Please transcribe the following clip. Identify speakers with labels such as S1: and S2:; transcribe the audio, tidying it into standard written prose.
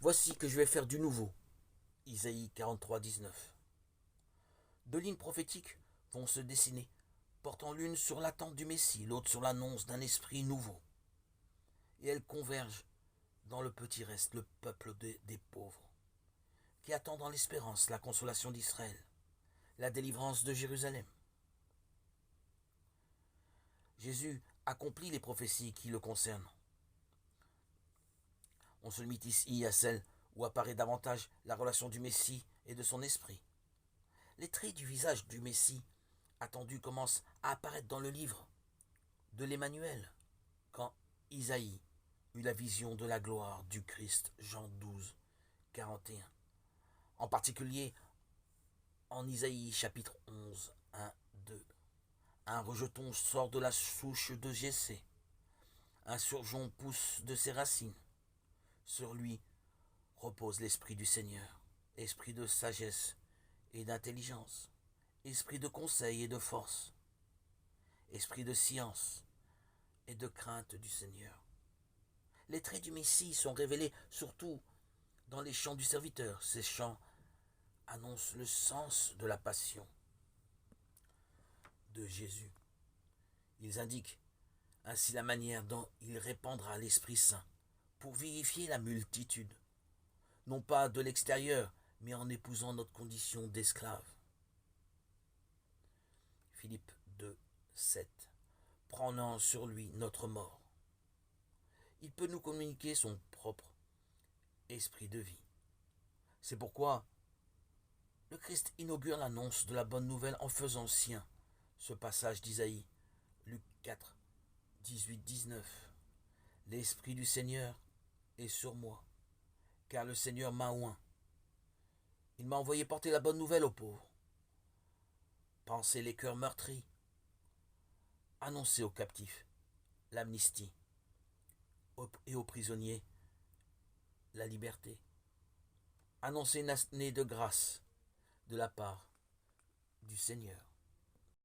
S1: Voici que je vais faire du nouveau. Isaïe 43, 19. Deux lignes prophétiques vont se dessiner, portant l'une sur l'attente du Messie, l'autre sur l'annonce d'un esprit nouveau. Et elles convergent dans le petit reste, le peuple des pauvres, qui attend dans l'espérance la consolation d'Israël, la délivrance de Jérusalem. Jésus accomplit les prophéties qui le concernent. On se limite ici à celle où apparaît davantage la relation du Messie et de son esprit. Les traits du visage du Messie attendu commencent à apparaître dans le livre de l'Emmanuel, quand Isaïe eut la vision de la gloire du Christ, Jean 12, 41. En particulier en Isaïe chapitre 11, 1, 2. Un rejeton sort de la souche de Jessé. Un surgeon pousse de ses racines. Sur lui repose l'esprit du Seigneur, esprit de sagesse et d'intelligence, esprit de conseil et de force, esprit de science et de crainte du Seigneur. Les traits du Messie sont révélés surtout dans les chants du serviteur. Ces chants annoncent le sens de la passion de Jésus. Ils indiquent ainsi la manière dont il répandra l'Esprit Saint pour vivifier la multitude, non pas de l'extérieur, mais en épousant notre condition d'esclave. Philippe 2, 7. Prenant sur lui notre mort, il peut nous communiquer son propre esprit de vie. C'est pourquoi le Christ inaugure l'annonce de la bonne nouvelle en faisant sien ce passage d'Isaïe, Luc 4, 18, 19. L'Esprit du Seigneur est sur moi, car le Seigneur m'a oint. Il m'a envoyé porter la bonne nouvelle aux pauvres, panser les cœurs meurtris, annoncer aux captifs l'amnistie et aux prisonniers la liberté, annoncer une année de grâce de la part du Seigneur.